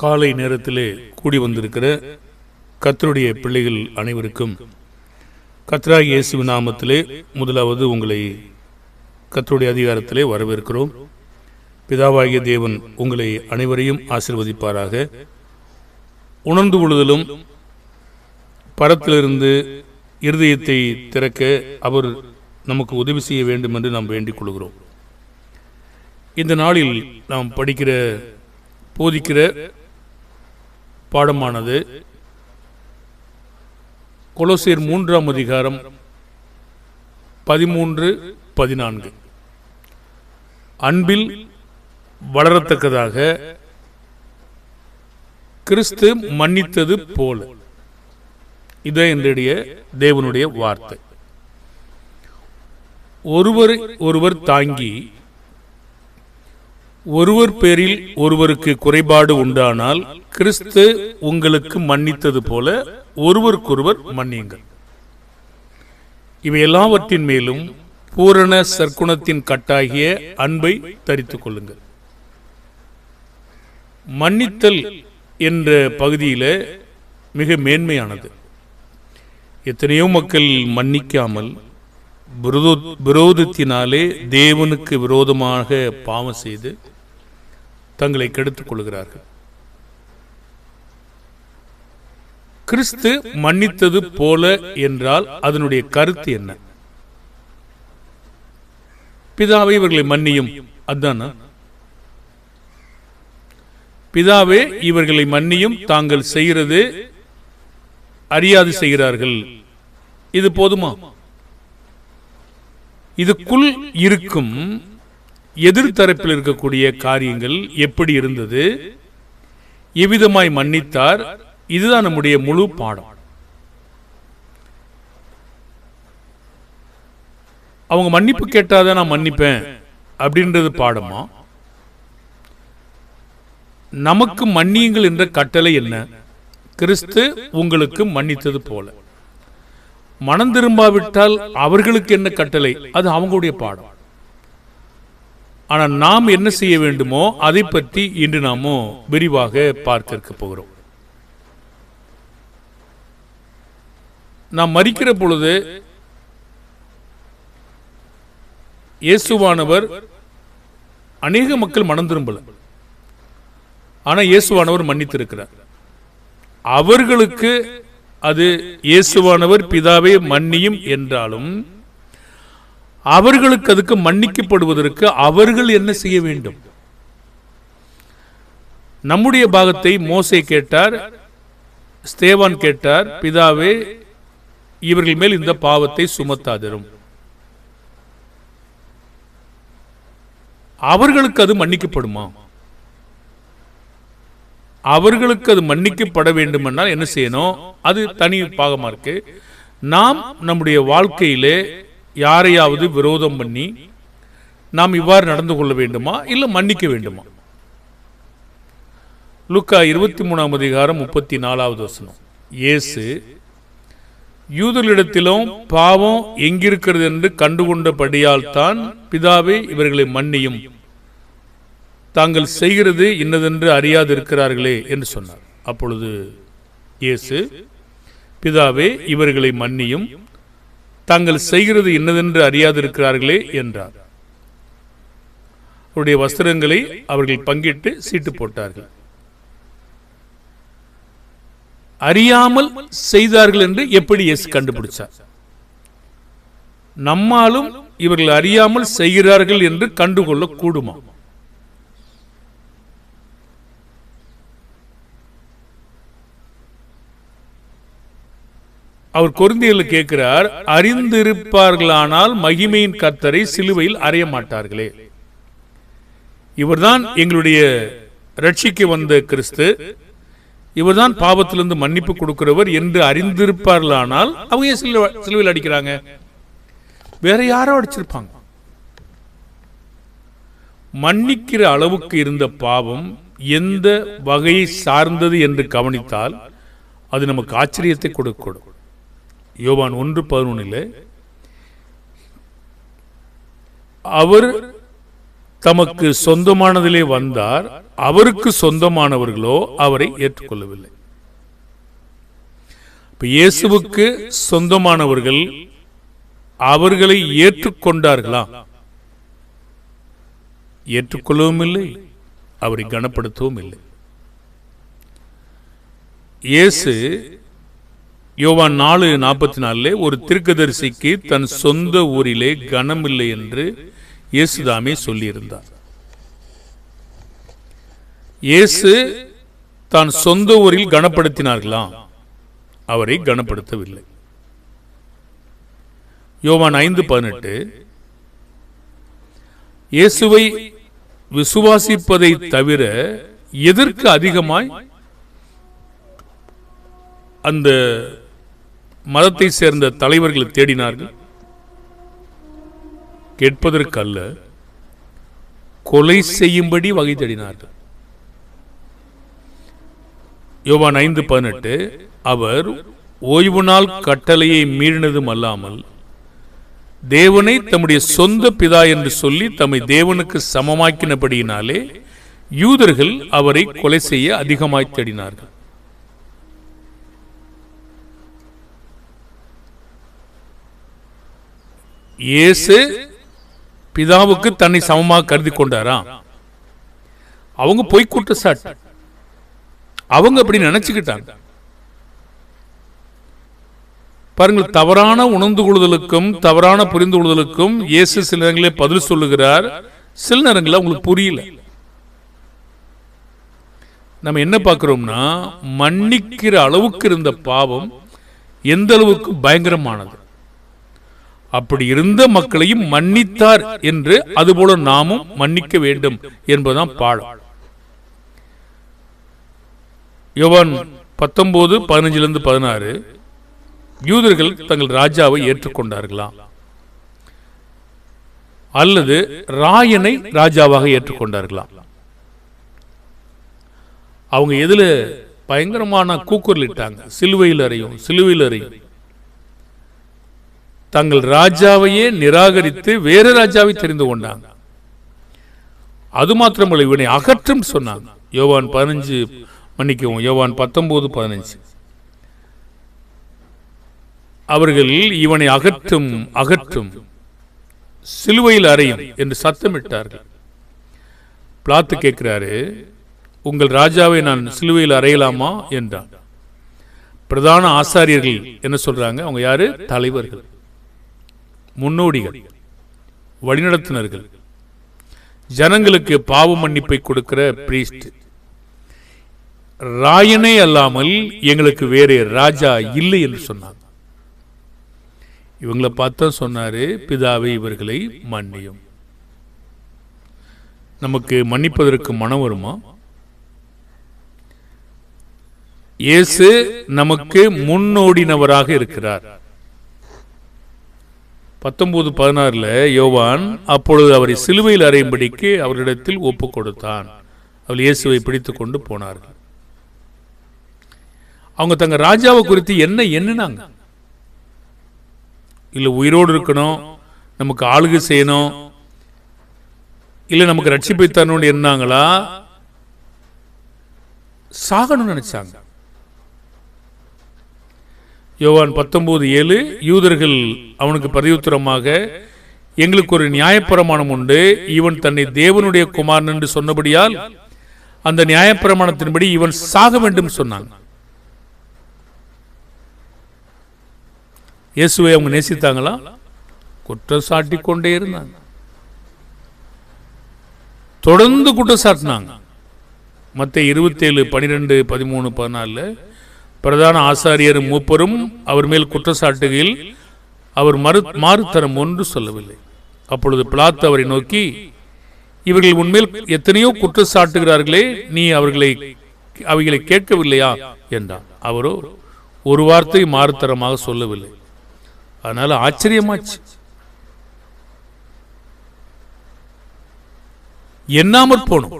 காலை நேரத்திலே கூடி வந்திருக்கிற கர்த்தருடைய பிள்ளைகள் அனைவருக்கும் கர்த்தராகிய இயேசுவின் நாமத்திலே முதலாவது உங்களை கர்த்தருடைய அதிகாரத்திலே வரவேற்கிறோம். பிதாவாகிய தேவன் உங்களை அனைவரையும் ஆசீர்வதிப்பாராக. உணர்ந்து கொள்ளுதலும் பரத்திலிருந்து இருதயத்தை திறக்க அவர் நமக்கு உதவி செய்ய வேண்டும் என்று நாம் வேண்டிக் கொள்கிறோம். இந்த நாளில் நாம் போதிக்கிற பாடமானது கொலோசியர் 3ஆம் அதிகாரம் 13-14 அன்பில் வளரத்தக்கதாக கிறிஸ்து மன்னித்தது போல. இதை என்னுடைய தேவனுடைய வார்த்தை. ஒருவர் தாங்கி ஒருவர் பேரில் ஒருவருக்கு குறைபாடு உண்டானால் கிறிஸ்து உங்களுக்கு மன்னித்தது போல ஒருவருக்கொருவர் மன்னியுங்கள். இவை எல்லாவற்றின் மேலும் பூரண சற்குணத்தின் கட்டாகிய அன்பை தரித்துக் கொள்ளுங்கள். மன்னித்தல் என்ற பகுதியில் மிக மேன்மையானது. எத்தனையோ மக்கள் மன்னிக்காமல் விரோதத்தினாலே தேவனுக்கு விரோதமாக பாவம் செய்து தங்களை கெடுத்துக் கொள்கிறார்கள். கிறிஸ்து மன்னித்தது போல என்றால் அதனுடைய கருத்து என்ன? பிதாவே இவர்களை மன்னியும், அதானா? பிதாவே இவர்களை மன்னியும், தாங்கள் செய்கிறது அறியாது செய்கிறார்கள், இது போதுமா? இதுக்குள் இருக்கும் எதிர்த்தரப்பில் இருக்கக்கூடிய காரியங்கள் எப்படி இருந்தது, எவ்விதமாய் மன்னித்தார், இதுதான் நம்முடைய முழு பாடம். அவங்க மன்னிப்பு கேட்டாதான் நான் மன்னிப்பேன் அப்படின்றது பாடமா? நமக்கு மன்னியுங்கள் என்ற கட்டளை என்ன? கிறிஸ்து உங்களுக்கு மன்னித்தது போல. மனம் திரும்பாவிட்டால் அவர்களுக்கு என்ன கட்டளை? அது அவங்களுடைய பாடம். ஆனால் நாம் என்ன செய்ய வேண்டுமோ அதை பற்றி இன்று நாம விரிவாக பார்க்க போகிறோம். நாம் மரிக்கிற பொழுது இயேசுவானவர் அநேக மக்கள் மனம் திரும்பல, ஆனா இயேசுவானவர் மன்னித்திருக்கிறார். அவர்களுக்கு அது இயேசுவானவர் பிதாவே மன்னியும் என்றாலும் அவர்களுக்கு அதுக்கு மன்னிக்கப்படுவதற்கு அவர்கள் என்ன செய்ய வேண்டும்? நம்முடைய பாகத்தை மோசே கேட்டார், ஸ்தேவான் கேட்டார், பிதாவே இவர்கள் மேல் இந்த பாவத்தை சுமத்தாதிரும். அவர்களுக்கு அது மன்னிக்கப்படுமா? அவர்களுக்கு அது மன்னிக்கப்பட வேண்டும் என்றால் என்ன செய்யணும்? அது தனி பாகமா இருக்கு. நாம் நம்முடைய வாழ்க்கையிலே யாரையாவது விரோதம் பண்ணி நாம் இவ்வாறு நடந்து கொள்ள வேண்டுமா, இல்ல மன்னிக்க வேண்டுமா? லூக்கா 23ஆம் அதிகாரம் 34வது வசனம். இயேசு யூதர்களிடத்திலும் பாவம் எங்கிருக்கிறது என்று கண்டுகொண்டபடியால் தான் பிதாவே இவர்களை மன்னியும், தாங்கள் செய்கிறது இன்னதென்று அறியாது இருக்கிறார்களே என்று சொன்னார். அப்பொழுது இயேசு பிதாவே இவர்களை மன்னியும், தாங்கள் செய்கிறது இன்னதென்று அறியாது இருக்கிறார்களே என்றார். அவருடைய வஸ்திரங்களை அவர்கள் பங்கிட்டு சீட்டு போட்டார்கள். அறியாமல் செய்தார்கள் என்று எப்படி இயேசு கண்டுபிடிச்சார்? நம்மாலும் இவர்கள் அறியாமல் செய்கிறார்கள் என்று கண்டுகொள்ள கூடுமா? அவர் கொரிந்தியரில் கேட்கிறார், அறிந்திருப்பார்களானால் மகிமையின் கர்த்தரை சிலுவையில் அறைய மாட்டார்களே. இவர்தான் எங்களுடைய ரட்சிக்க வந்த கிறிஸ்து, இவர்தான் பாவத்திலிருந்து மன்னிப்பு கொடுக்கிறவர் என்று அறிந்திருப்பார்களானால் அவங்க சிலுவையில் அடிக்கிறாங்க. வேற யாரோ அடிச்சிருப்பாங்க. மன்னிக்கிற அளவுக்கு இருந்த பாவம் எந்த வகையை சார்ந்தது என்று கவனித்தால் அது நமக்கு ஆச்சரியத்தை கொடுக்கும். யோவான் 1:11 அவர் தமக்கு சொந்தமானதிலே வந்தார், அவருக்கு சொந்தமானவர்களோ அவரை ஏற்றுக்கொள்ளவில்லை. இயேசுவுக்கு சொந்தமானவர்கள் அவர்களை ஏற்றுக்கொண்டார்களா? ஏற்றுக்கொள்ளவும் இல்லை, அவரை கனப்படுத்தவும் இல்லை. இயேசு யோவான் 4:44 ஒரு தீர்க்கதரிசிக்கு தன் சொந்த ஊரிலே கனமில்லை என்று இயேசுதாமே சொல்லியிருந்தார். இயேசு தான் சொந்த ஊரில் கனப்படுத்தினார்களா? அவரை கனப்படுத்தவில்லை. யோவான் 5:18 இயேசுவை விசுவாசிப்பதை தவிர எதற்கு அதிகமாய் அந்த மதத்தை சேர்ந்த தலைவர்களை தேடினார்கள்? கேட்பதற்கல்ல, கொலை செய்யும்படி வகை தேடினார்கள். யோவான் 5:18 அவர் ஓய்வு நாள் கட்டளையை மீறினதும் அல்லாமல் தேவனை தம்முடைய சொந்த பிதா என்று சொல்லி தம்மை தேவனுக்கு சமமாக்கினபடியினாலே யூதர்கள் அவரை கொலை செய்ய அதிகமாய் தேடினார்கள். இயேசு பிதாவுக்கு தன்னை சமமாக கருதி கொண்டாரா? அவங்க பொய் குற்றச்சாட்டு, அவங்க அப்படி நினைச்சுக்கிட்டாங்க. பாருங்கள், தவறான உணர்ந்து கொள்ளுதலுக்கும் தவறான புரிந்து கொள்ளுதலுக்கும் இயேசு சில நேரங்களில் பதில் சொல்லுகிறார், சில நேரங்களில் அவங்களுக்கு புரியல. நம்ம என்ன பார்க்கிறோம்னா, மன்னிக்கிற அளவுக்கு இருந்த பாவம் எந்த அளவுக்கு பயங்கரமானது. அப்படி இருந்த மக்களையும் மன்னித்தார் என்று அதுபோல நாமும் மன்னிக்க வேண்டும் என்பதுதான் பாடம். யோவான் 19:15-16 யூதர்கள் தங்கள் ராஜாவை ஏற்றுக்கொண்டார்களா அல்லது ராயனை ராஜாவாக ஏற்றுக்கொண்டார்களா? அவங்க எதுல பயங்கரமான கூக்குரல் இட்டாங்க? சிலுவையில் அறையும், சிலுவையில் அறையும். தங்கள் ராஜாவையே நிராகரித்து வேற ராஜாவை தெரிந்து கொண்டாங்க. அது மாத்திரமல்ல, இவனை அகற்றும் சொன்னாங்க. யோவான் 19:15 அவர்கள் இவனை அகற்றும் அகற்றும், சிலுவையில் அறையும் என்று சத்தமிட்டார்கள். பிலாத்து கேட்கிறாரு, உங்கள் ராஜாவை நான் சிலுவையில் அறையலாமா என்றான். பிரதான ஆசாரியர்கள் என்ன சொல்றாங்க? அவங்க யாரு? தலைவர்கள், முன்னோடிகள், வழிநடத்தினர்கள், ஜனங்களுக்கு பாவ மன்னிப்பை கொடுக்கிற பிரீஸ்ட். ராயனே அல்லாமல் எங்களுக்கு வேறே ராஜா இல்லை என்று சொன்னாங்க. இவங்களை பார்த்தா சொன்னாரு, பிதாவே இவர்களை மன்னியும். நமக்கு மன்னிப்பதற்கு மனம் வருமா? இயேசு நமக்கு முன்னோடினவராக இருக்கிறார். 19:16 யோவான் அப்பொழுது அவரை சிலுவையில் அறையும்படிக்கு அவரிடத்தில் ஒப்பு கொடுத்தான். அவர் இயேசுவை பிடித்துக் கொண்டு போனார்கள். அவங்க தங்க ராஜாவை குறித்து என்ன எண்ணினாங்க? இல்ல உயிரோடு இருக்கணும், நமக்கு ஆளுகை செய்யணும், இல்ல நமக்கு ரட்சிப்பை தரணும்னு எண்ணாங்களா? சாகணும்னு நினைச்சாங்க. யோவான் 19:7 யூதர்கள் அவனுக்கு பிரதியுத்தரமாக, எங்களுக்கு ஒரு நியாயப்பிரமாணம் உண்டு, இவன் தன்னை தேவனுடைய குமாரன் என்று சொன்னபடியால் அந்த நியாயப்பிரமாணத்தின்படி இவன் சாக வேண்டும் சொன்னாங்க. இயேசுவை அவங்க நேசித்தாங்களா? குற்றம் சாட்டி கொண்டே இருந்தாங்க, தொடர்ந்து குற்றம் சாட்டினாங்க. மத்தேயு 27:12-13-14 பிரதான ஆசாரியர் மூப்பரும் அவர் மேல் குற்றச்சாட்டுகையில் அவர் மாறுத்தரம் ஒன்று சொல்லவில்லை. அப்பொழுது பிலாத்து அவரை நோக்கி, இவர்கள் உன்மேல் எத்தனையோ குற்றச்சாட்டுகிறார்களே, நீ அவைகளை கேட்கவில்லையா என்றான். அவரோ ஒரு வார்த்தை மாறுத்தரமாக சொல்லவில்லை. அதனால ஆச்சரியமாச்சு. எண்ணாமற் போனோம்.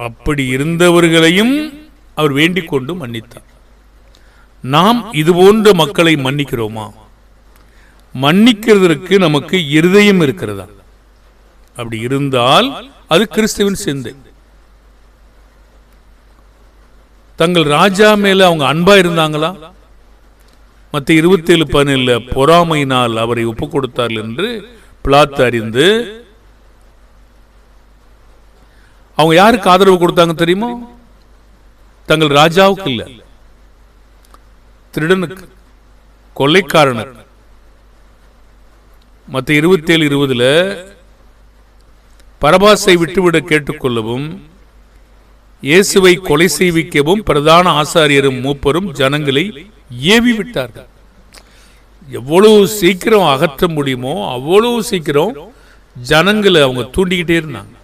அப்படி இருந்தவர்களையும் அவர் வேண்டிக் கொண்டு மன்னித்தார். நாம் இதுபோன்ற மக்களை மன்னிக்கிறோமா? மன்னிக்கிறதற்கு நமக்கு இருதயம் இருக்கிறதா? அப்படி இருந்தால் அது கிறிஸ்துவின் சிந்தை. தங்கள் ராஜா மேல அவங்க அன்பா இருந்தாங்களா? மத்திய 27:17 பொறாமையினால் அவரை ஒப்புக் கொடுத்தார்கள் என்று பிலாத்து அறிந்து அவங்க யாருக்கு ஆதரவு கொடுத்தாங்க தெரியுமோ? தங்கள் ராஜாவுக்கு இல்ல, திருடனுக்கு, கொள்ளைக்காரனுக்கு. மத்திய 27:20 பரபாசை விட்டுவிட கேட்டுக்கொள்ளவும் இயேசுவை கொலை செய்விக்கவும் பிரதான ஆசாரியரும் மூப்பரும் ஜனங்களை ஏவி விட்டார்கள். எவ்வளவு சீக்கிரம் அகற்ற முடியுமோ அவ்வளவு சீக்கிரம் ஜனங்களை அவங்க தூண்டிக்கிட்டே இருந்தாங்க.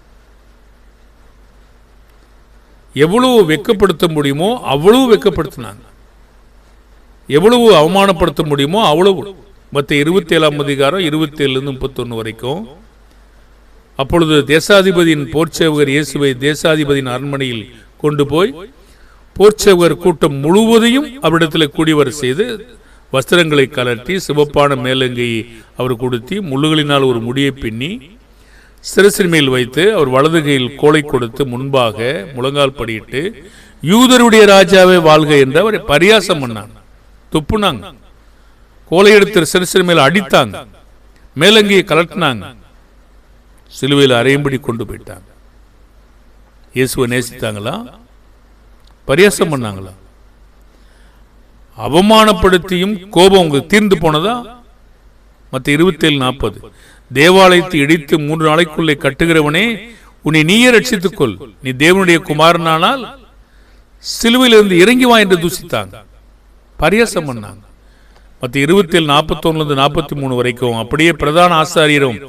எவ்வளவு வெட்கப்படுத்த முடியுமோ அவ்வளவு வெட்கப்படுத்தினாங்க. எவ்வளவு அவமானப்படுத்த முடியுமோ அவ்வளவு. மத்திய 27 27-31 வரைக்கும். அப்பொழுது தேசாதிபதியின் போர்ச்சேவகர் இயேசுவை தேசாதிபதியின் அரண்மனையில் கொண்டு போய் போர்ச்சேவகர் கூட்டம் முழுவதையும் அவரிடத்தில் கூடிவர செய்து வஸ்திரங்களை கலட்டி சிவப்பான மேலங்கையை அவர் கொடுத்தி முள்ளுகளினால் ஒரு முடியை பின்னி சிரசின் மேல் வைத்து அவர் வலது கையில் கோலை கொடுத்து முன்பாக முழங்கால் படியிட்டு யூதருடைய ராஜாவே வாழ்க என்று அவரை பரியாசம் பண்ணாங்க, துப்புனாங்க. கோலை எடுத்து சிரசின் மேல் அடித்தாங்க, மேலங்கையை கலட்டினாங்க, சிலுவையில் அறையும்படி கொண்டு போயிட்டாங்க. இயேசுவை நேசித்தாங்களா? பரியாசம் பண்ணாங்களா? அவமானப்படுத்தியும் கோபம் உங்களுக்கு தீர்ந்து போனதா? மத்திய 27:40 தேவாலயத்தை இடித்து 3 நாளைக்குள்ளே கட்டுகிறவனே, உன்னை நீயே ரட்சித்துக்கொள், நீ தேவனுடைய குமாரனானால் சிலுவையிலிருந்து இறங்கி வா என்று தூசித்தாங்க, பரியாசம் பண்ணாங்க. மத்திய 27:41-43 வரைக்கும். அப்படியே பிரதான ஆசாரியரும்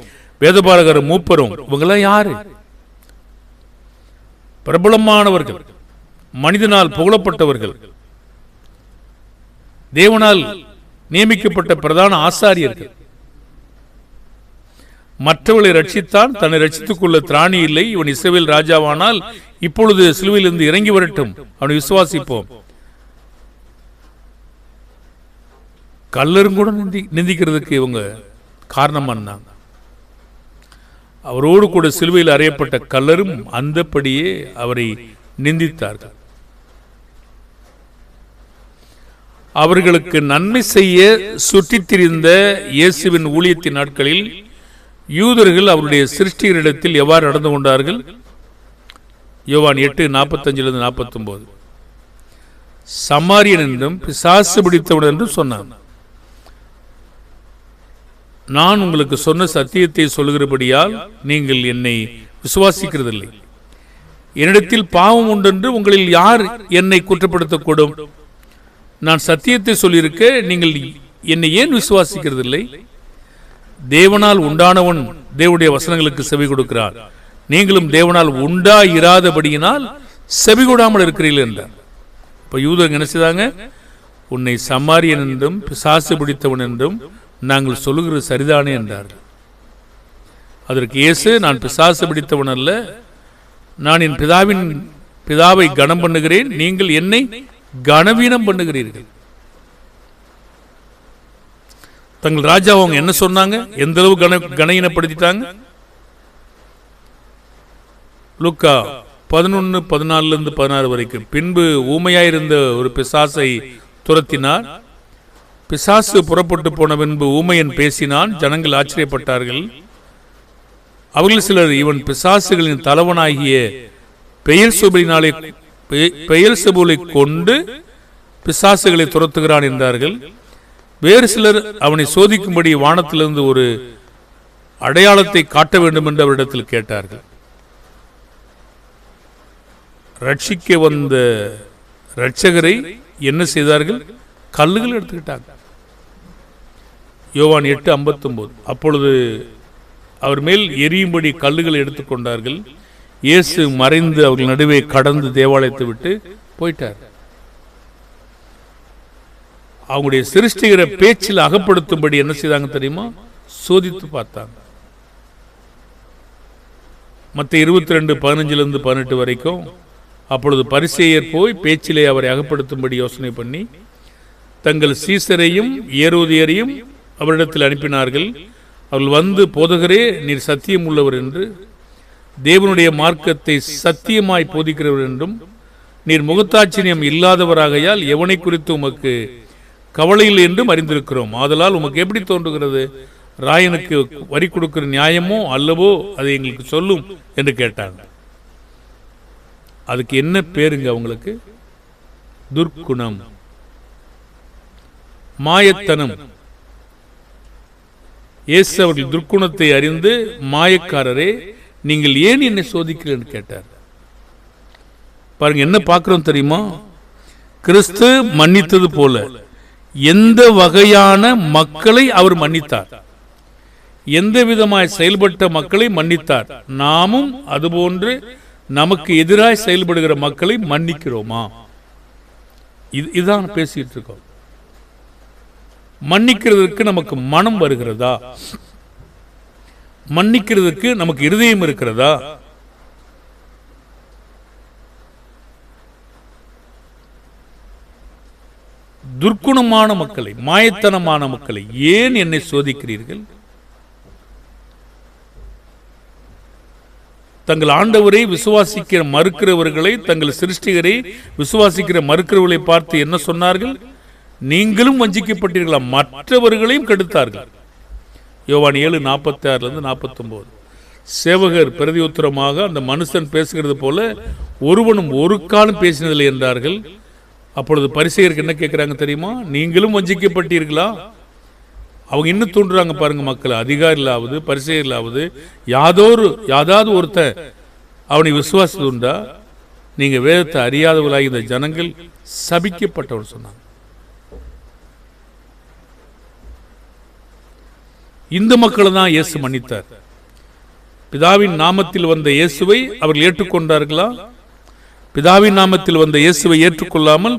வேதபாரகரும் மூப்பரும், இவங்கெல்லாம் யாரு? பிரபலமானவர்கள், மனிதனால் புகழப்பட்டவர்கள், தேவனால் நியமிக்கப்பட்ட பிரதான ஆசாரியர்கள். மற்றவர்களை ரட்சித்தான், தன்னை ரட்சித்துக் கொள்ள திராணி இல்லை. இவன் இஸ்ரவேல் ராஜாவானால் இப்பொழுது சிலுவையிலிருந்து இறங்கி வரட்டும், அவனை விசுவாசிப்போம். கல்லரும் கூட நிந்திக்கிறதுக்கு இவங்க காரணமானாங்க. அவரோடு கூட சிலுவையில் அறையப்பட்ட கல்லரும் அந்தப்படியே அவரை நிந்தித்தார்கள். அவர்களுக்கு நன்மை செய்ய சுற்றித் திரிந்த இயேசுவின் ஊழியத்தின் நாட்களில் யூதர்கள் அவருடைய சிருஷ்டிகரிடத்தில் எவ்வாறு நடந்து கொண்டார்கள்? யோவான் 8:45-49 சமாரியன் என்றும் பிசாசு பிடித்தவன் என்றும் சொன்னான். நான் உங்களுக்கு சொன்ன சத்தியத்தை சொல்லுகிறபடியால் நீங்கள் என்னை விசுவாசிக்கிறதில்லை. என்னிடத்தில் பாவம் உண்டென்று உங்களில் யார் என்னை குற்றப்படுத்தக்கூடும்? நான் சத்தியத்தை சொல்லியிருக்க நீங்கள் என்னை ஏன் விசுவாசிக்கிறதில்லை? தேவனால் உண்டானவன் தேவனுடைய வசனங்களுக்கு செவி கொடுக்கிறார், நீங்களும் தேவனால் உண்டாயிராதபடியினால் செவி கொடாமல் இருக்கிறீர்கள் என்றார். இப்ப யூதர்கள் என்ன செய்தாங்க? உன்னை சமாரியன் என்றும் பிசாசு பிடித்தவன் என்றும் நாங்கள் சொல்லுகிறது சரிதானே என்றார்கள். அதற்கு இயேசு, நான் பிசாசு பிடித்தவன் அல்ல, நான் என் பிதாவை கனம் பண்ணுகிறேன், நீங்கள் என்னை கனவீனம் பண்ணுகிறீர்கள். தங்கள் ராஜா அவங்க என்ன சொன்னாங்க? எந்த அளவு கனவீனப்படுத்திட்டாங்க? லூக்கா 11:14-16 வரைக்கும். பின்பு ஊமையாயிருந்த ஒரு பிசாசை துரத்தினார். பிசாசு புறப்பட்டு போன பின்பு ஊமையன் பேசினான். ஜனங்கள் ஆச்சரியப்பட்டார்கள். அவர்கள் சிலர், இவன் பிசாசுகளின் தலைவனாகிய பெயல்செபூலை கொண்டு பிசாசுகளை துரத்துகிறான் என்றார்கள். வேறு சிலர் அவனை சோதிக்கும்படி வானத்திலிருந்து ஒரு அடையாளத்தை காட்ட வேண்டும் என்று அவரிடத்தில் கேட்டார்கள். ரட்சிக்க வந்த ரட்சகரை என்ன செய்தார்கள்? கல்லுகள் எடுத்துக்கிட்டாங்க. யோவான் 8:59 அப்பொழுது அவர் மேல் எரியும்படி கல்லுகளை எடுத்துக்கொண்டார்கள். இயேசு மறைந்து அவர்கள் நடுவே கடந்து தேவாலயத்தை விட்டு போயிட்டார். அவங்களுடைய சிருஷ்டிகர பேச்சில் அகப்படுத்தும்படி என்ன செய்தாங்க தெரியுமா? சோதித்து பார்த்தாங்க. மத்திய 22:15-18 வரைக்கும். அப்பொழுது பரிசேயர் போய் பேச்சிலே அவரை அகப்படுத்தும்படி யோசனை பண்ணி தங்கள் சீசரையும் ஏரோதியரையும் அவரிடத்தில் அனுப்பினார்கள். அவர்கள் வந்து, போதகரே நீர் சத்தியம் உள்ளவர் என்று, தேவனுடைய மார்க்கத்தை சத்தியமாய் போதிக்கிறவர் என்றும், நீர் முகத்தாட்சியம் இல்லாதவராகையால் எவனை குறித்து உமக்கு கவலையில் என்றும் அறிந்திருக்கிறோம். ஆதலால் உமக்கு எப்படி தோன்றுகிறது? ராயனுக்கு வரி கொடுக்கிற நியாயமோ அல்லவோ அதை எங்களுக்கு சொல்லும் என்று கேட்டாங்க. அதுக்கு என்ன பேருங்க அவங்களுக்கு? துர்க்குணம், மாயத்தனம். இயேசு அவர்கள் துர்க்குணத்தை அறிந்து, மாயக்காரரே நீங்கள் ஏன் என்னை சோதிக்கிறீர்கள் கேட்டார். பாருங்க, என்ன பார்க்கிறோம் தெரியுமா? கிறிஸ்து மன்னித்தது போல எந்த வகையான மக்களை அவர் மன்னித்தார், எந்த விதமாய் செயல்பட்ட மக்களை மன்னித்தார், நாமும் அதுபோன்று நமக்கு எதிராய் செயல்படுகிற மக்களை மன்னிக்கிறோமா? இதுதான் பேசிட்டு இருக்கோம். மன்னிக்கிறதுக்கு நமக்கு மனம் வருகிறதா? மன்னிக்கிறதுக்கு நமக்கு இருதயம் இருக்கிறதா? துர்க்குணமான மக்களை, மாயத்தனமான மக்களை ஏன் என்னை சோதிக்கிறீர்கள்? தங்கள் ஆண்டவரை விசுவாசிக்கிற மறுக்கிறவர்களை, தங்கள் சிருஷ்டிகரை விசுவாசிக்கிற மறுக்கிறவர்களை பார்த்து என்ன சொன்னார்கள்? நீங்களும் வஞ்சிக்கப்பட்டீர்களா, மற்றவர்களையும் கெடுத்தார்கள். யோவான் 7:46-49. சேவகர் பிரதியுத்தரமாக, அந்த மனுஷன் பேசுகிறது போல ஒருவனும் ஒரு காலம் பேசினதில்லை என்றார்கள். அப்பொழுது பரிசேயருக்கு என்ன கேட்கிறாங்க தெரியுமா? நீங்களும் வஞ்சிக்கப்பட்டீர்களா? அவங்க இன்னும் தூண்டுறாங்க பாருங்க மக்களை. அதிகாரிலாவது பரிசேயரிலாவது யாதாவது ஒருத்தன் அவனை விசுவாசம் உண்டா? நீங்க வேதத்தை அறியாதவர்களாகி இந்த ஜனங்கள் சபிக்கப்பட்டவர் சொன்னாங்க. இந்த மக்களை தான் இயேசு மன்னித்தார். பிதாவின் நாமத்தில் வந்த இயேசுவை அவர்கள் ஏற்றுக்கொண்டார்களா? பிதாவின் நாமத்தில் வந்த இயேசுவை ஏற்றுக்கொள்ளாமல்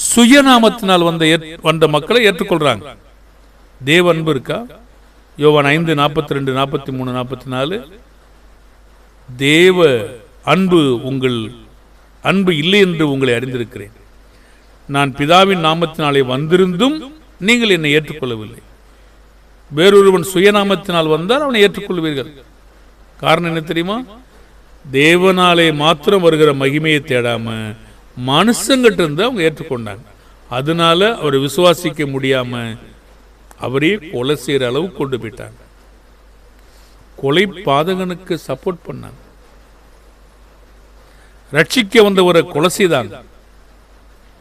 சுயநாமத்தினால் வந்த மக்களை ஏற்றுக்கொள்றாங்க. தேவ அன்பு இருக்கா? யோவான் 5:42, 43, 44. தேவ அன்பு உங்கள் அன்பு இல்லை என்று உங்களை அறிந்திருக்கிறேன். நான் பிதாவின் நாமத்தினாலே வந்திருந்தும் நீங்கள் என்னை ஏற்றுக்கொள்ளவில்லை. வேறொருவன் சுயநாமத்தினால் வந்தால் அவனை ஏற்றுக்கொள்வீர்கள். காரணம் என்ன தெரியுமா? தேவனாலே மாத்திரம் வருகிற மகிமையை தேடாம மனுஷங்கிட்ட இருந்து அவங்க ஏற்றுக்கொண்டாங்க. அதனால அவரை விசுவாசிக்க முடியாம அவரே கொலை செய்யற அளவு கொண்டு போயிட்டாங்க. கொலை பாதகனுக்கு சப்போர்ட் பண்ணாங்க. ரட்சிக்க வந்தவரை கொலை செய்தாங்க.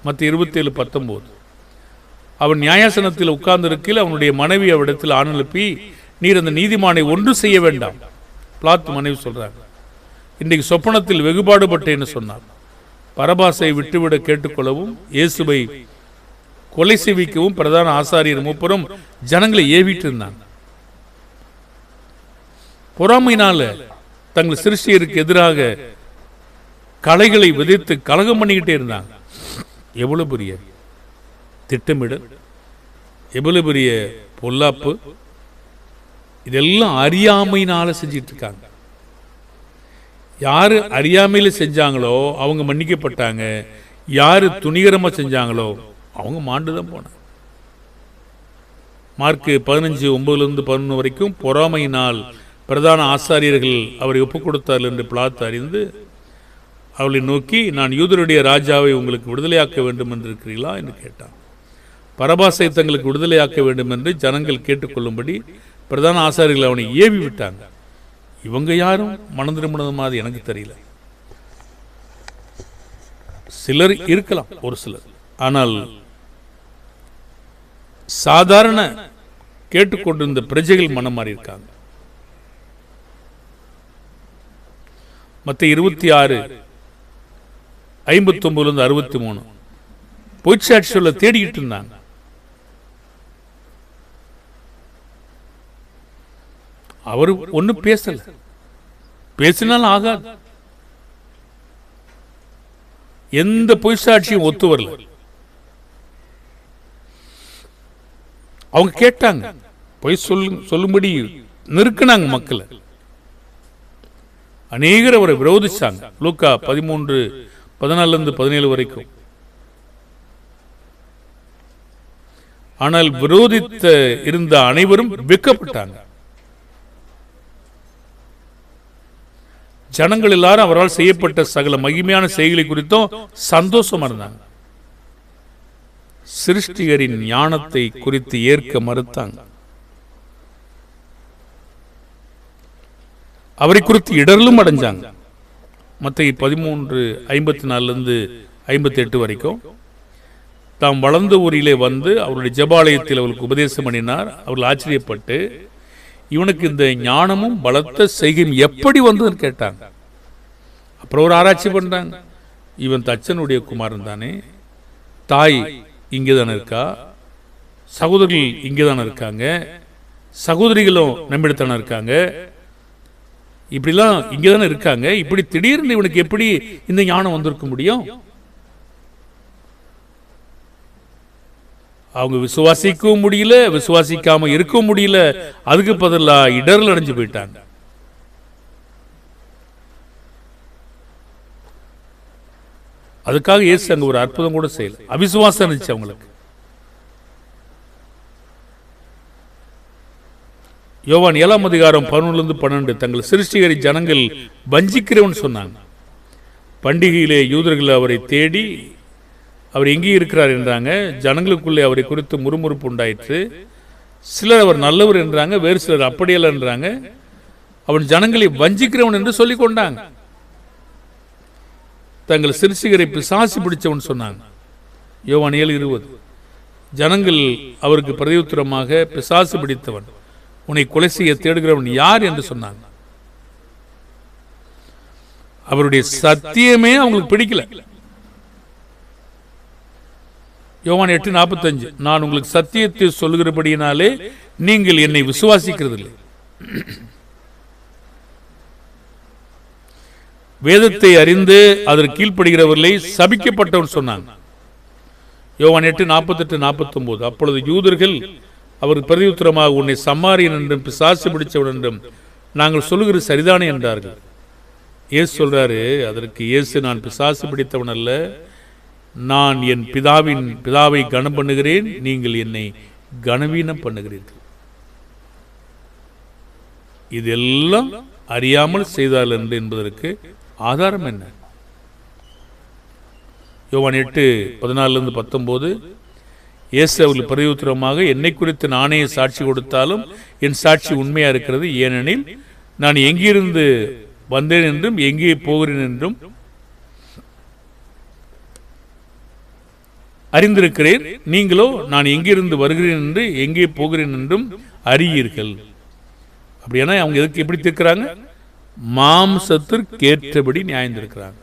மத்திய 27:19. அவன் நியாயாசனத்தில் உட்கார்ந்து இருக்கையில் அவனுடைய மனைவி அவரிடத்தில் ஆண் எழுப்பி, நீர் அந்த நீதிமானை ஒன்று செய்ய வேண்டாம். பிளாத் மனைவி சொல்றாங்க, இன்றைக்கு சொப்பனத்தில் வெகுபாடுபட்டேன்னு சொன்னார். பரபாசை விட்டுவிட கேட்டுக்கொள்ளவும் இயேசுவை கொலை செய்விக்கவும் பிரதான ஆசாரியர் மூப்பரும் ஜனங்களை ஏவிட்டு இருந்தாங்க. பொறாமையினால தங்கள் சிருஷ்டியருக்கு எதிராக கலைகளை விதைத்து கலகம் பண்ணிக்கிட்டே இருந்தாங்க. எவ்வளவு பெரிய திட்டமிடல், எவ்வளவு பெரிய பொல்லாப்பு! இதெல்லாம் அறியாமையினால செஞ்சிட்டு இருக்காங்க. யாரு அறியாமையில செஞ்சாங்களோ அவங்க மன்னிக்கப்பட்டாங்க. யாரு துணிகரமா செஞ்சாங்களோ அவங்க மாண்டுதான் போனாங்க. மார்க்கு 15:9-11 வரைக்கும் பொறாமையினால் பிரதான ஆசாரியர்கள் அவரை ஒப்புக் கொடுத்தார்கள் என்று பிலாத்து அறிந்து அவளை நோக்கி, நான் யூதருடைய ராஜாவை உங்களுக்கு விடுதலையாக்க வேண்டும் என்று இருக்கிறீர்களா என்று கேட்டான். பரபாசை தங்களுக்கு விடுதலையாக்க வேண்டும் என்று ஜனங்கள் கேட்டுக்கொள்ளும்படி பிரதான ஆசாரியர்கள் அவனை ஏவி விட்டாங்க. இவங்க யாரும் மனம் திரும்பினது மாதிரி எனக்கு தெரியல. சிலர் இருக்கலாம், ஒரு சிலர். ஆனால் சாதாரண கேட்டுக்கொண்டிருந்த பிரஜைகள் மனம் மாறி இருக்காங்க. மத்திய 26:59-63 பொய்ச்சாட்சி சொல்ல தேடிக்கிட்டு இருந்தாங்க. அவரு ஒன்னும் பேசல, பேசினாலும் ஆகாது. எந்த பொய்ச்சாட்சியும் ஒத்து வரல. அவங்க கேட்டாங்க, பொய் சொல்லும்படி நெருக்கினாங்க மக்களை. அநேகர் அவரை விரோதிச்சாங்க. லூக்கா 13:14-17 வரைக்கும். ஆனால் விரோதித்த இருந்த அனைவரும் வெட்கப்பட்டாங்க. ஜனங்கள் எல்லாரும் அவரால் செய்யப்பட்ட சகல மகிமையான செய்திகளை குறித்தும் சந்தோஷமா இருந்தாங்க. சிருஷ்டிகரின் ஞானத்தை குறித்து ஏற்க மறுத்தாங்க. அவரை குறித்து இடரலும் அடைஞ்சாங்க. மத்தேயு 13:54-58 வரைக்கும் தாம் வளர்ந்த ஊரிலே வந்து அவருடைய ஜெபாலயத்தில் அவர்களுக்கு உபதேசம் பண்ணினார். அவர்கள் ஆச்சரியப்பட்டு இவனுக்கு இந்த ஞானமும் பலத்த செய்கையும் எப்படி வந்ததுன்னு கேட்டாங்க. அப்புறம் ஒரு ஆராய்ச்சி பண்றாங்க. இவன் தச்சனுடைய குமாரன் தானே, தாய் இங்கே தானே இருக்கா, சகோதரிகள் இங்கே தானே இருக்காங்க, சகோதரிகளும் நம்மிடத்தானே இருக்காங்க, இப்படிலாம் இங்கே தானே இருக்காங்க, இப்படி திடீர்னு இவனுக்கு எப்படி இந்த ஞானம் வந்திருக்க முடியும்? அவங்க விசுவாசிக்கவும் முடியல, விசுவாசிக்காம இருக்கவும் முடியல. அதுக்கு பதிலாக இடர்ல அடைஞ்சு போயிட்டாங்க. அதுக்காக இயேசு அங்க ஒரு அற்புதம் கூட செய்யல. அவிசுவாசம் இருந்துச்சு அவங்களுக்கு. யோவான் 7:11-12 தங்கள் சிருஷ்டிகரை ஜனங்கள் வஞ்சிக்கிறவன் சொன்னாங்க. பண்டிகையிலே யூதர்கள் அவரை தேடி அவர் எங்கே இருக்கிறார் என்றாங்க. ஜனங்களுக்குள்ளே அவரை குறித்து முறுமுறுப்பு உண்டாயிற்று. சிலர் அவர் நல்லவர் என்றாங்க, வேறு சிலர் அப்படியல்ல என்றாங்க. அவன் ஜனங்களை வஞ்சிக்கிறவன் என்று சொல்லிக் கொண்டாங்க. தங்கள் சிருஷ்டிகரை பிசாசு பிடிச்சவன் சொன்னாங்க. யோவான் 7:20 ஜனங்கள் அவருக்கு பிரதியுத்தரமாக, பிசாசு பிடித்தவன், உன்னை கொலை செய்ய தேடுகிறவன் யார் என்று சொன்னாங்க. அவருடைய சத்தியமே அவங்களுக்கு பிடிக்கல. யோவான் 8:45 நான் உங்களுக்கு சத்தியத்தை சொல்லுகிறபடியினாலே நீங்கள் என்னை விசுவாசிக்கிறதில்லை, வேதத்தை அறிந்து அதற்கு கீழ்ப்படுகிறவர்களை சபிக்கப்பட்டவன் சொன்னாங்க. யோவான் 8:48-49 அப்பொழுது யூதர்கள் அவருக்கு பிரதியுத்தரமாக, உன்னை சம்மாரியன் என்றும் பிசாசு பிடிச்சவன் என்றும் நாங்கள் சொல்லுகிறது சரிதானே என்றார்கள். இயேசு சொல்றாரு, அதற்கு இயேசு, நான் பிசாசு பிடித்தவன் அல்ல, நான் என் பிதாவை கனம் பண்ணுகிறேன், நீங்கள் என்னை கனவீனம் பண்ணுகிறீர்கள். இதெல்லாம் அறியாமல் செய்தால் என்று என்பதற்கு ஆதாரம் என்ன? யோவான் 8:14-19 இயேசு அவர்கள் பிரதியுத்தரமாக, என்னை குறித்து நானே சாட்சி கொடுத்தாலும் என் சாட்சி உண்மையா இருக்கிறது. ஏனெனில் நான் எங்கிருந்து வந்தேன் என்றும் எங்கே போகிறேன் என்றும் அறிந்திருக்கிறேன். நீங்களோ நான் எங்கிருந்து வருகிறேன் என்று எங்கே போகிறேன் என்றும் அறியீர்கள். அப்படின்னா அவங்க எதுக்கு எப்படி தீர்க்கிறாங்க? மாம்சத்திற்கேற்றபடி நியாயந்திருக்கிறாங்க.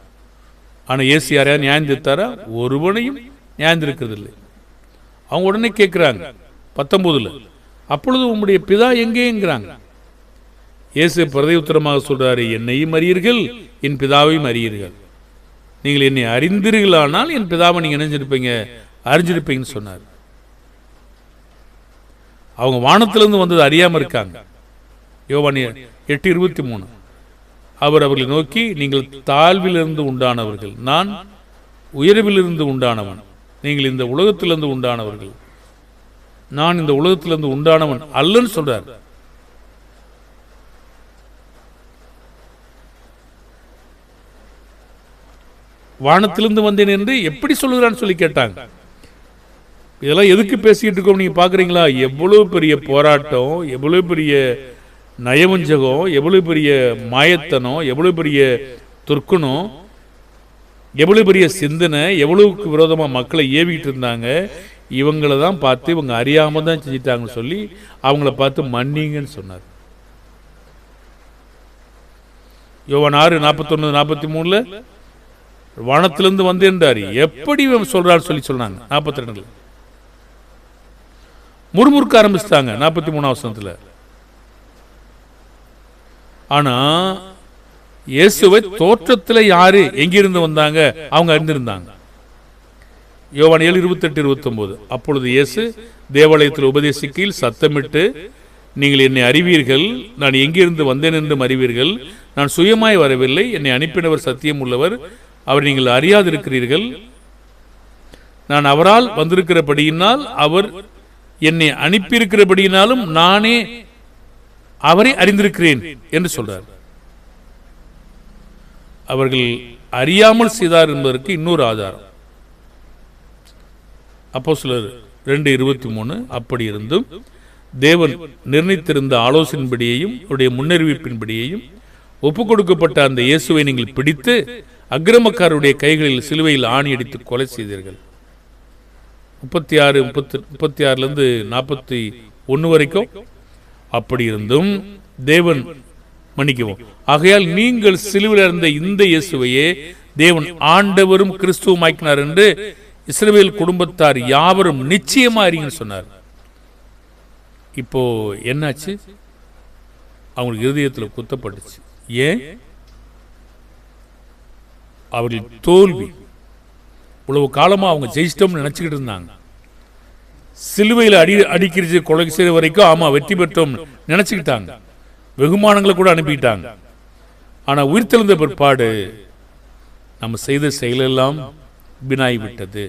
ஆனா இயேசு யாரையா நியாயந்திருத்தாரா? ஒருவனையும் நியாயந்திருக்கிறதில்லை. அவங்க உடனே கேட்கிறாங்க 19 அப்பொழுது உம்முடைய பிதா எங்கேங்கிறாங்க. இயேசு பிரதியுத்தரமாக சொல்றாரு, என்னையும் அறியீர்கள், என் பிதாவையும் அறியீர்கள். நீங்கள் என்னை அறிந்தீர்களானால் என் பிதாவை நீங்க நினைஞ்சிருப்பீங்க, அறிஞ்சிருப்பீங்கன்னு சொன்னார். அவங்க வானத்திலிருந்து வந்தது அறியாம இருக்காங்க. யோவான் 8:23 அவர் அவர்களை நோக்கி, நீங்கள் தாழ்விலிருந்து உண்டானவர்கள், நான் உயர்விலிருந்து உண்டானவன். நீங்கள் இந்த உலகத்திலிருந்து உண்டானவர்கள், நான் இந்த உலகத்திலிருந்து உண்டானவன் அல்லன்னு சொல்றார். வானத்திலிருந்து வந்தேன் என்று எப்படி சொல்லுகிறான்னு சொல்லி கேட்டாங்க. இதெல்லாம் எதுக்கு பேசிக்கிட்டு இருக்கோம் நீங்க பாக்குறீங்களா? எவ்வளவு பெரிய போராட்டம், எவ்வளவு பெரிய நயவஞ்சகம், எவ்வளவு பெரிய மாயத்தனம், எவ்வளவு பெரிய துர்க்குணம், எவ்வளவு பெரிய சிந்தனை, எவ்வளவுக்கு விரோதமா மக்களை ஏவிக்கிட்டு இருந்தாங்க. இவங்களை தான் பார்த்து இவங்க அறியாம தான் செஞ்சிட்டாங்கன்னு சொல்லி அவங்கள பார்த்து மன்னிங்கன்னு சொன்னார். யோவான் 6:41-43 வானத்திலிருந்து வந்தேன்றாரு. எப்படி சொல்றாரு சொல்லி சொன்னாங்க. 42 முறுமுறுக்க ஆரம்பிச்சிட்டாங்க 43 ஆனா இயேசுவை தோற்றத்தில் யாரு எங்கிருந்து வந்தாங்க அவங்க அறிந்திருந்தாங்க. யோவான் 7:28-29 அப்பொழுது இயேசு தேவாலயத்தில் உபதேசிக்கையில் சத்தமிட்டு, நீங்கள் என்னை அறிவீர்கள், நான் எங்கிருந்து வந்தேன் என்றும் அறிவீர்கள். நான் சுயமாய் வரவில்லை, என்னை அனுப்பினவர் சத்தியம் உள்ளவர், அவர் நீங்கள் அறியாதிருக்கிறீர்கள். நான் அவரால் வந்திருக்கிறபடியினால், அவர் என்னை அனுப்பியிருக்கிறபடியினாலும் நானே அவரை அறிந்திருக்கிறேன் என்று சொல்றார். அவர்கள் அறியாமல் செய்தார் என்பதற்கு இன்னொரு ஆதாரம். அப்போஸ்தலர் 2:23. அப்படி இருந்தும் தேவன் நிர்ணயித்திருந்த ஆலோசனையின்படியையும் அவருடைய முன்னறிவிப்பின்படியையும் ஒப்புக் கொடுக்கப்பட்ட அந்த இயேசுவை நீங்கள் பிடித்து அக்கிரமக்காரருடைய கைகளில் சிலுவையில் ஆணி அடித்து கொலை செய்தீர்கள். 36 41 வரைக்கும். அப்படி இருந்தும் தேவன் மன்னிக்கவும். ஆகையால் நீங்கள் சிலுவையில் இருந்த இந்த இயேசுவையே தேவன் ஆண்டவரும் கிறிஸ்துவும் ஆக்கினார் என்று இஸ்ரவேல் குடும்பத்தார் யாவரும் நிச்சயமா அறிங்கன்னு சொன்னார். இப்போ என்னாச்சு? அவங்களுக்கு இருதயத்தில் குத்தப்பட்டுச்சு. ஏன்? அவர்கள் தோல்வி. இவ்வளவு காலமா அவங்க ஜெயிச்சிட்டோம்னு நினைச்சுக்கிட்டு இருந்தாங்க. சிலுவையில் அடிக்கிறது கொலை செய்த வரைக்கும் ஆமா வெற்றி பெற்றோம் நினைச்சுக்கிட்டாங்க. வெகுமானங்களை கூட அனுப்பிட்டாங்க. ஆனா உயிர்த்தெழுந்த பிற்பாடு நம்ம செய்த செயலெல்லாம் வீணாகி விட்டது,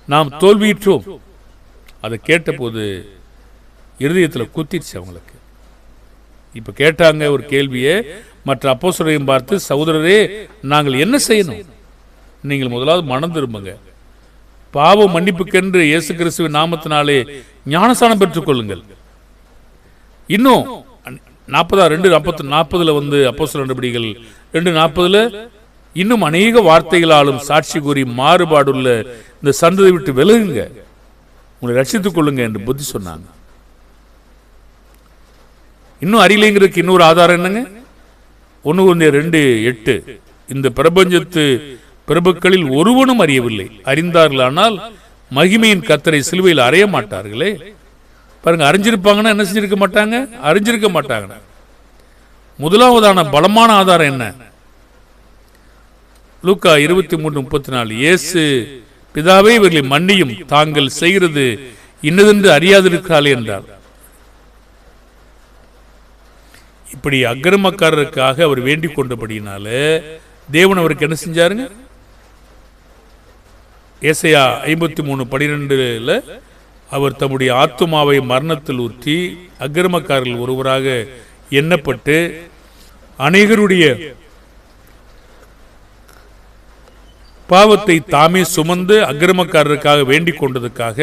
நாம் தோல்வியிற்றோம். அதை கேட்ட போது இருதயத்தில் குத்திடுச்சு அவங்களுக்கு. இப்ப கேட்டாங்க ஒரு கேள்வியை மற்ற அப்போஸ்தலரையும் பார்த்து, சகோதரரே நாங்கள் என்ன செய்யணும்? நீங்கள் முதலாவது மனம் திரும்புங்க, பாவ மன்னிப்புக்கென்று இயேசு கிறிஸ்துவின் நாமத்தினாலே ஞானஸ்நானம் பெற்றுக் கொள்ளுங்கள். இன்னும் 2:40 வந்து அப்போஸ்தலர் நடபடிகள் 2:40 இன்னும் அநேக வார்த்தைகளாலும் சாட்சி கூறி மாறுபாடுள்ள இந்த சந்ததியை விட்டு விலகுங்க, உங்களை ரட்சித்துக் கொள்ளுங்க என்று புத்தி சொன்னாங்க. இன்னும் அறியலைங்கிறதுக்கு இன்னொரு ஆதாரம் என்னங்க? 1 Corinthians 2:8 இந்த பிரபஞ்சத்து பிரபுக்களில் ஒருவனும் அறியவில்லை, அறிந்தார்களானால் மகிமையின் கர்த்தரை சிலுவையில் அறைய மாட்டார்களே. பாருங்க, அறிஞ்சிருப்பாங்கன்னா என்ன செஞ்சிருக்க மாட்டாங்க? அறிஞ்சிருக்க மாட்டாங்க. முதலாவதான பலமான ஆதாரம் என்ன? லூக்கா 23:34 இயேசு பிதாவே இவர்களை மன்னியும், தாங்கள் செய்கிறது இன்னதென்று அறியாதிருக்கிறாளே என்றார். இப்படி அக்கிரமக்காரருக்காக அவர் வேண்டிக் கொண்டபடினால தேவன் அவருக்கு என்ன செஞ்சாருங்க? ஏசாயா 53:12 அவர் தம்முடைய ஆத்துமாவை மரணத்தில் ஊற்றி அக்கிரமக்காரர்கள் ஒருவராக எண்ணப்பட்டு அநேகருடைய பாவத்தை தாமே சுமந்து அக்கிரமக்காரருக்காக வேண்டிக் கொண்டதுக்காக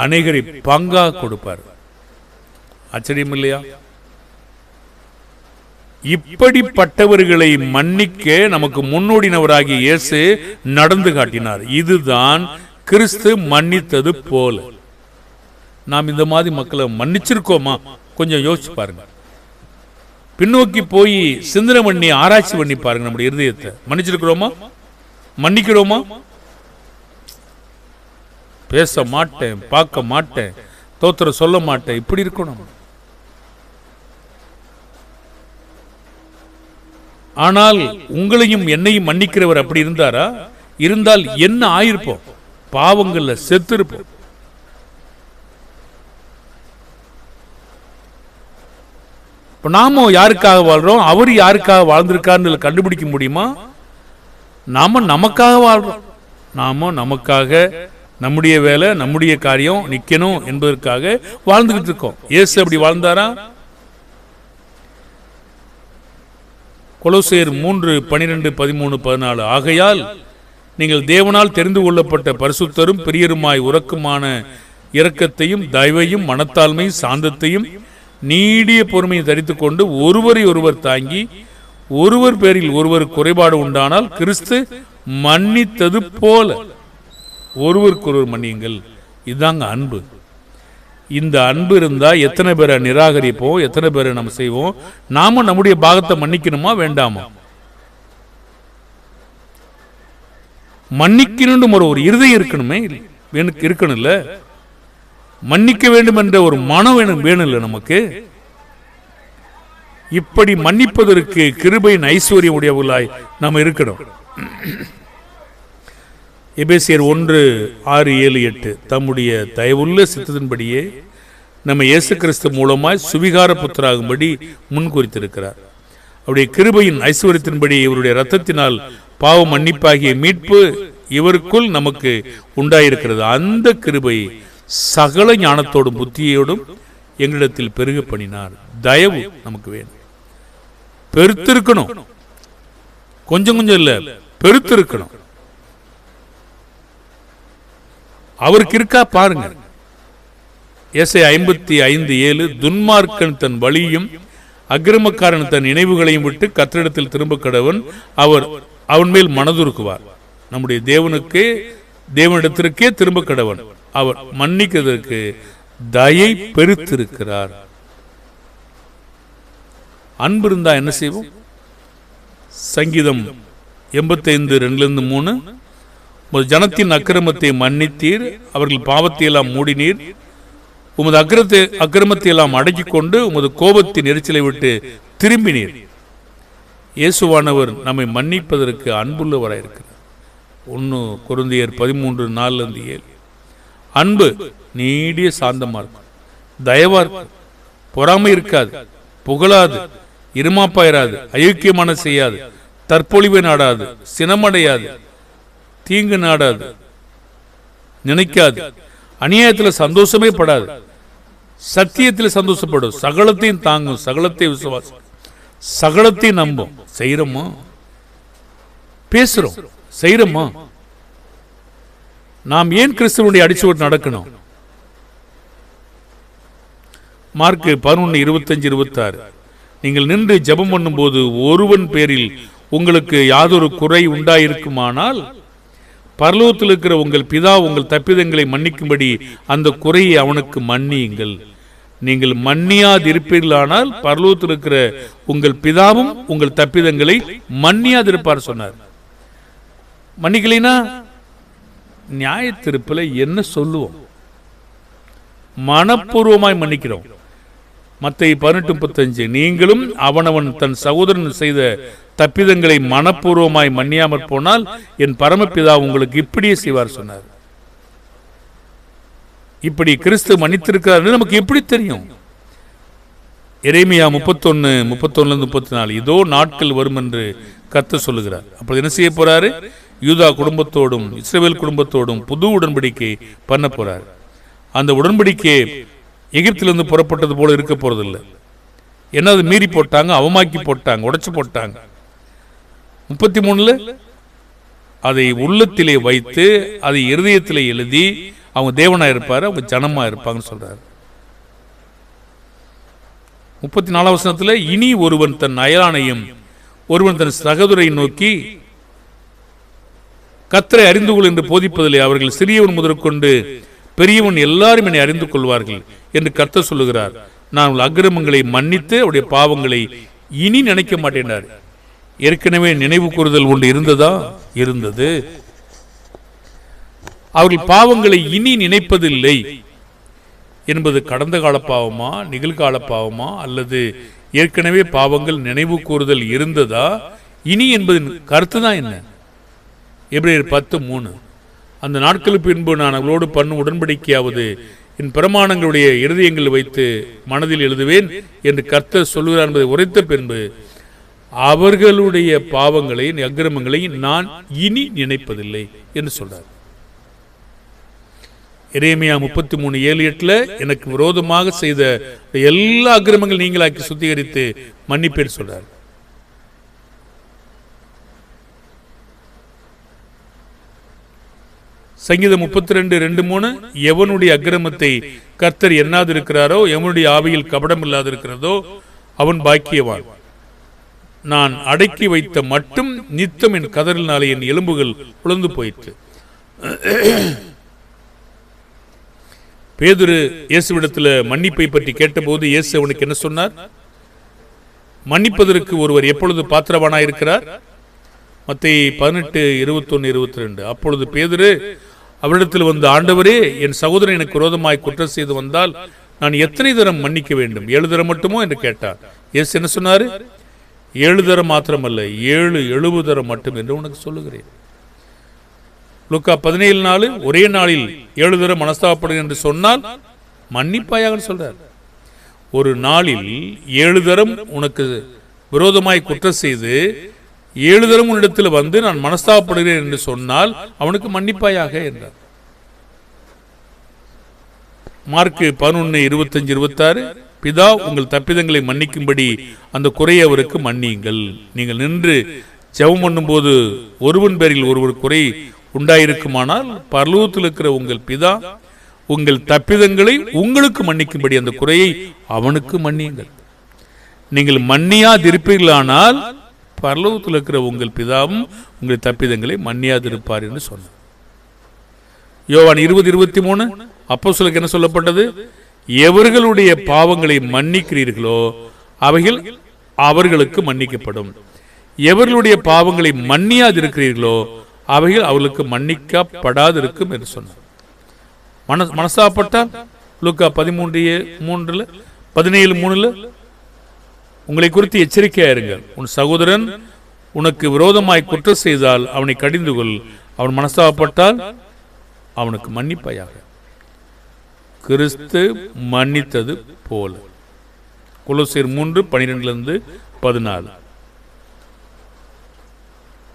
அநேகரை பங்காக கொடுப்பார். ஆச்சரியம் இல்லையா? இப்படிப்பட்டவர்களை மன்னிக்க நமக்கு முன்னோடினவராகிய இயேசு நடந்து காட்டினார். இதுதான் கிறிஸ்து மன்னித்தது போல. நாம் இந்த மாதிரி மக்களை மன்னிச்சிருக்கோமா? கொஞ்சம் யோசிச்சு பாருங்க. பின்னோக்கி போய் சிந்தனை பண்ணி ஆராய்ச்சி பண்ணி பாருங்க. நம்முடைய இருதயத்தை மன்னிச்சிருக்கிறோமா? மன்னிக்கிறோமா? பேச மாட்டேன், பார்க்க மாட்டேன், தோத்திர சொல்ல மாட்டேன், இப்படி இருக்கணும். ஆனால் உங்களையும் என்னையும் மன்னிக்கிறவர் அப்படி இருந்தாரா? இருந்தால் என்ன ஆயிருப்போம்? பாவங்கள்ல செத்திருப்போம். நாம யாருக்காக வாழ்றோம், அவர் யாருக்காக வாழ்ந்திருக்காருன்னு கண்டுபிடிக்க முடியுமா? நாம நமக்காக வாழ்றோம். நாம நமக்காக நம்முடைய வேலை, நம்முடைய காரியம் நிக்கணும் என்பதற்காக வாழ்ந்துகிட்டு இருக்கோம். இயேசு அப்படி வாழ்ந்தாரா? கொலோசியர் 3:12-13-14 ஆகையால் நீங்கள் தேவனால் தெரிந்து கொள்ளப்பட்ட பரிசுத்தரும் பிரியருமாய் உரக்குமான இரக்கத்தையும் தயவையும் மனத்தாழ்மையும் சாந்தத்தையும் நீடிய பொறுமையை தரித்துக் கொண்டு ஒருவரை ஒருவர் தாங்கி ஒருவர் பேரில் ஒருவர் குறைபாடு உண்டானால் கிறிஸ்து மன்னித்தது போல ஒருவருக்கு ஒருவர் மன்னியுங்கள். இதுதாங்க அன்பு. இந்த அன்பு இருந்தா எத்தனை பேரை நிராகரிப்போம், எத்தனை பேரை நம்ம செய்வோம்? நாம நம்முடைய பாகத்தை மன்னிக்கணுமா வேண்டாமா? மன்னிக்கணும் ஒரு இருதயம் இருக்கணுமே, இருக்கணும் இல்ல? மன்னிக்க வேண்டும் என்ற ஒரு மனம் வேணும் இல்ல நமக்கு? இப்படி மன்னிப்பதற்கு கிருபையின் ஐஸ்வர்யம் உடையவர்களாய் நாம் இருக்கணும். எபேசியர் 1:6-7-8 தம்முடைய தயவுள்ள சித்தத்தின்படியே நம்ம இயேசு கிறிஸ்து மூலமாய் சுவிகார புத்தராகும்படி முன்குறித்திருக்கிறார். அவருடைய கிருபையின் ஐஸ்வர்யத்தின்படி இவருடைய இரத்தத்தினால் பாவ மன்னிப்பாகிய மீட்பு இவருக்குள் நமக்கு உண்டாயிருக்கிறது. அந்த கிருபை சகல ஞானத்தோடும் புத்தியோடும் எங்களிடத்தில் பெருக பண்ணினார். தயவு நமக்கு வேணும், பெருத்திருக்கணும். கொஞ்சம் கொஞ்சம் இல்ல, பெருத்து இருக்கணும். அவருக்கு இருக்கா பாருங்க. ஏசாயா 55:7, துன்மார்க்கன் தன் வழியும் அக்கிரமக்காரன் தன் நினைவுகளையும் விட்டு கர்த்தரிடத்தில் திரும்ப கடவன், அவர் அவன் மேல் மனதுருக்குவார். நம்முடைய தேவனிடத்திற்கே திரும்ப கடவன், அவர் மன்னிக்கிறதற்கு தயை பெருத்திருக்கிறார். அன்பு இருந்தா என்ன செய்வோம்? சங்கீதம் 85:2-3, ஜனத்தின் அக்கிரமத்தை மன்னித்தீர், அவர்கள் பாவத்தை எல்லாம் மூடினீர், உமது அக்கிரமத்தை எல்லாம் அடக்கிக் கொண்டு உமது கோபத்தின் எரிச்சலை விட்டு திரும்பினீர். இயேசுவானவர் நம்மை மன்னிப்பதற்கு அன்புள்ளவராயிருக்கிறார். 1 கொரிந்தியர் 13:4-7. அன்பு நீடிய சாந்தமா இருக்கும், தயவா இருக்கும், பொறாமை இருக்காது, புகழாது, இருமாப்பாயிராது, அயோக்கியமான செய்யாது, தற்பொழிவை நாடாது, சினமடையாது, தீங்கு நாடாது, நினைக்காது, அநியாயத்தில் சந்தோஷமே படாது, சத்தியத்தில் சந்தோஷப்படும், சகலத்தையும் தாங்கும், சகலத்தை விசுவாசம், சகலத்தையும் நம்பும். செய்யறோமா? பேசுறோம், செய்யறோமா? நாம் ஏன் கிறிஸ்துவனுடைய அடிச்சுவட்டு நடக்கணும்? மார்க் 11:25-26, நீங்கள் நின்று ஜெபம் பண்ணும் போது ஒருவன் பேரில் உங்களுக்கு யாதொரு குறை உண்டாயிருக்குமானால் பரலோகத்தில் இருக்கிற உங்கள் பிதா உங்கள் தப்பிதங்களை மன்னிக்கும்படி அந்த குறையை அவனுக்கு மன்னியுங்கள். நீங்கள் மன்னியாதிருப்பீர்களானால் பரலோகத்தில் இருக்கிற உங்கள் பிதாவும் உங்கள் தப்பிதங்களை மன்னியாதிருப்பார் சொன்னார். மன்னிக்கலைனா நியாய தீர்ப்பில் என்ன சொல்லுவோம்? மனப்பூர்வமாய் மன்னிக்கிறோம். மத்தேயு 18:35, நீங்களும் அவனவன் தன் சகோதரன் செய்த தப்பிதங்களை மனப்பூர்வமாய் மன்னியாமற் போனால் என் பரமபிதா உங்களுக்கு இப்படியே செய்வார் சொன்னார். இப்படி கிறிஸ்து மன்னித்திருக்கிறார் நமக்கு எப்படி தெரியும்? எரேமியா 31:34, இதோ நாட்கள் வரும் என்று கர்த்தர் சொல்லுகிறார். அப்படி என்ன செய்ய போறாரு? யூதா குடும்பத்தோடும் இஸ்ரவேல் குடும்பத்தோடும் புது உடன்படிக்கை பண்ண போறார். அந்த உடன்படிக்கை எகிப்திலிருந்து புறப்பட்டது போல இருக்க போறதில்லை. என்ன, அது மீறி போட்டாங்க, அவமாக்கி போட்டாங்க, உடைச்சு போட்டாங்க. 33 அதை உள்ளத்திலே வைத்து அதை இருதயத்திலே எழுதி அவங்க தேவனா இருப்பாரு, அவங்க ஜனமா இருப்பாங்கன்னு சொல்றாரு. 34 இனி ஒருவன் தன் அயலானையும் ஒருவன் தன் சகோதரை நோக்கி கர்த்தரை அறிந்து கொள் என்று போதிப்பதிலே அவர்கள் சிறியவன் முதற்கொண்டு பெரியவன் எல்லாரும் என்னை அறிந்து கொள்வார்கள் என்று கர்த்தர் சொல்லுகிறார். நான் உங்கள் அக்கிரமங்களை மன்னித்து அவருடைய பாவங்களை இனி நினைக்க மாட்டேன். ஏற்கனவே நினைவு கூறுதல் ஒன்று இருந்ததா? இருந்தது. அவர்கள் பாவங்களை இனி நினைப்பதில்லை என்பது கடந்த கால பாவமா, நிகழ்கால பாவமா, அல்லது ஏற்கனவே பாவங்கள் நினைவு கூறுதல் இருந்ததா? இனி என்பதின் கருத்து தான் என்ன? எபிரேயர் 10:3, அந்த நாட்களுக்கு பின்பு நான் அவர்களோடு பண்ணும் உடன்படிக்கையாவது என் பிரமாணங்களுடைய இருதயங்கள் வைத்து மனதில் எழுதுவேன் என்று கர்த்தர் சொல்லுகிறார் என்பதை உரைத்த பின்பு அவர்களுடைய பாவங்களை அக்கிரமங்களை நான் இனி நினைப்பதில்லை என்று சொல்றார். எரேமியா 33:7-8 எனக்கு விரோதமாக செய்த எல்லா அக்கிரமங்கள் நீங்களாக்கி சுத்திகரித்து மன்னிப்பேன் சொல்றார். சங்கீதம் 32:2-3, எவனுடைய அக்கிரமத்தை கர்த்தர் எண்ணாது இருக்கிறாரோ, எவனுடைய ஆவியில் கபடம் இல்லாது இருக்கிறதோ அவன் பாக்கியவான். நான் அடக்கி வைத்த மட்டும் நித்தம் என் கதறினாலே என் எலும்புகள் உலர்ந்து போயிற்று. பேதுரு இயேசுவிடத்தில் மன்னிப்பை பற்றி கேட்டபோது இயேசு அவனுக்கு என்ன சொன்னார்? மன்னிப்பதற்கு ஒருவர் எப்பொழுது பாத்திரவானாயிருக்கிறார்? மத்தேயு 18:21-22. அப்பொழுது பேதுரு அவரிடத்தில் வந்து, ஆண்டவரே, என் சகோதரன் எனக்கு விரோதமாய் குற்றம் செய்து வந்தால் நான் எத்தனை தரம் மன்னிக்க வேண்டும்? 7 தரம் மட்டுமோ என்று கேட்டார். இயேசு என்ன சொன்னார்? 7 தரம் மாத்திரமல்ல, 70 தரம் மட்டும் என்று உனக்கு சொல்லுகிறேன். லூக்கா 17:4, ஒரே நாளில் 7 தரம் மனஸ்தாபப்படுகிறேன் என்று சொன்னால் மன்னிப்பாயாக சொல்றார். ஒரு நாளில் 7 தரம் உனக்கு விரோதமாய் குற்றம் செய்து 7 தரம் உன்னிடத்தில் வந்து நான் மனஸ்தாபப்படுகிறேன் என்று சொன்னால் அவனுக்கு மன்னிப்பாயாக என்றார். மார்க் 11:25-26, பிதா உங்கள் தப்பிதங்களை மன்னிக்கும்படி அந்த குறையை அவருக்கு மன்னியுங்கள். நீங்கள் நின்று ஜெபம் பண்ணும்போது ஒருவன் பேரில் ஒருவர் குறை உண்டாயிருக்குமானால் பரலோகத்தில் இருக்கிற உங்கள் பிதா உங்கள் தப்பிதங்களை உங்களுக்கு மன்னிக்கும்படி அந்த குறையை அவனுக்கு மன்னியுங்கள். நீங்கள் மன்னியாதிருப்பீர்களானால் பரலோகத்தில் இருக்கிற உங்கள் பிதாவும் உங்கள் தப்பிதங்களை மன்னியாதிருப்பார் என்று சொன்னார். யோவான் 20:23 அப்போஸ்தலருக்கு என்ன சொல்லப்பட்டது? எவர்களுடைய பாவங்களை மன்னிக்கிறீர்களோ அவைகள் அவர்களுக்கு மன்னிக்கப்படும், எவர்களுடைய பாவங்களை மன்னியாதிருக்கிறீர்களோ அவைகள் அவர்களுக்கு மன்னிக்கப்படாதிருக்கும் என்று சொன்னார். மனசாப்பட்டால் லூக்கா 13:3 17:3 உங்களை குறித்து எச்சரிக்கையா இருங்கள். உன் சகோதரன் உனக்கு விரோதமாய் குற்றம் செய்தால் அவனை கடிந்து கொள், அவன் மனசாப்பட்டால் அவனுக்கு மன்னிப்பாயாக. கிறிஸ்து மன்னித்தது போல. கொலோசியர் 3:12-14.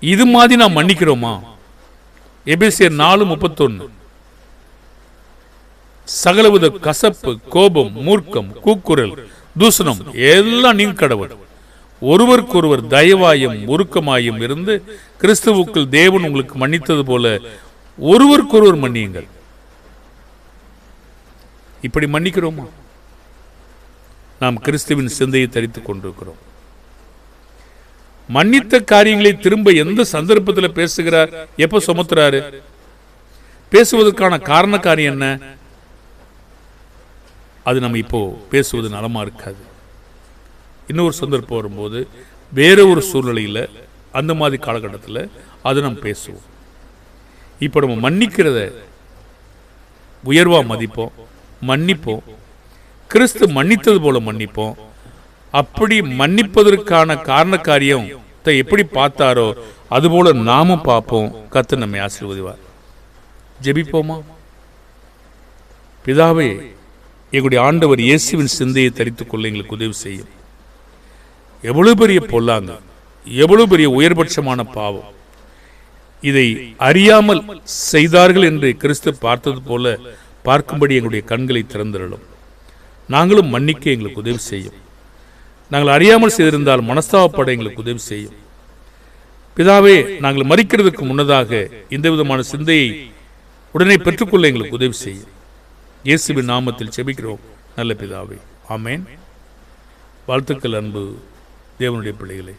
இது மாதிரி நாம் மன்னிக்கிறோமா? எபேசியர் 4:31 சகலவித கசப்பு, கோபம், மூர்க்கம், கூக்குரல், தூசணம் எல்லாம் நீங்க கடவுள். ஒருவருக்கொருவர் தயவாயும் உருக்கமாயும் இருந்து கிறிஸ்துவுக்குள் தேவன் உங்களுக்கு மன்னித்தது போல ஒருவருக்கொருவர் மன்னியுங்கள். இப்படி மன்னிக்கிறோமா? நாம் கிறிஸ்துவின் சிந்தையை தரித்துக் கொண்டிருக்கிறோம். மன்னித்த காரியங்களை திரும்ப எந்த சந்தர்ப்பத்தில் பேசுகிறார், எப்ப சுமத்துறாரு? பேசுவதற்கான காரண காரியம் என்ன? அது நம்ம இப்போ பேசுவது நலமா இருக்காது. இன்னொரு சந்தர்ப்பம் வரும்போது வேற ஒரு சூழ்நிலையில் அந்த மாதிரி காலகட்டத்தில் அது நம்ம பேசுவோம். இப்போ நம்ம மன்னிக்கிறத உயர்வா மதிப்போம், மன்னிப்போம். கிறிஸ்து மன்னித்தது போல மன்னிப்போம். அப்படி மன்னிப்பதற்கான காரண காரியத்தை எப்படி பார்த்தாரோ அதுபோல நாமும் பார்ப்போம். கர்த்தர் நம்மை ஆசீர்வதிப்பார். ஜெபிப்போமா? பிதாவே, எங்களுடைய ஆண்டவர் இயேசுவின் சிந்தையை தரித்துக் கொள்ள எங்களுக்கு உதவி செய்யும். எவ்வளவு பெரிய பொல்லாங்க, எவ்வளவு பெரிய உயர்பட்சமான பாவம், இதை அறியாமல் செய்தார்கள் என்று கிறிஸ்து பார்த்தது போல பார்க்கும்படி எங்களுடைய கண்களை திறந்திரலும். நாங்களும் மன்னிக்க எங்களுக்கு உதவி செய்யும். நாங்கள் அறியாமல் செய்திருந்தால் மனஸ்தாபப்பட எங்களுக்கு உதவி செய்யும். பிதாவே, நாங்கள் மரிக்கிறதுக்கு முன்னதாக இந்த விதமான சிந்தையை உடனே பெற்றுக்கொள்ள எங்களுக்கு உதவி செய்யும். இயேசுவின் நாமத்தில் செபிக்கிறோம் நல்ல பிதாவே, ஆமென். வாழ்த்துக்கள் அன்பு தேவனுடைய பிள்ளைகளே.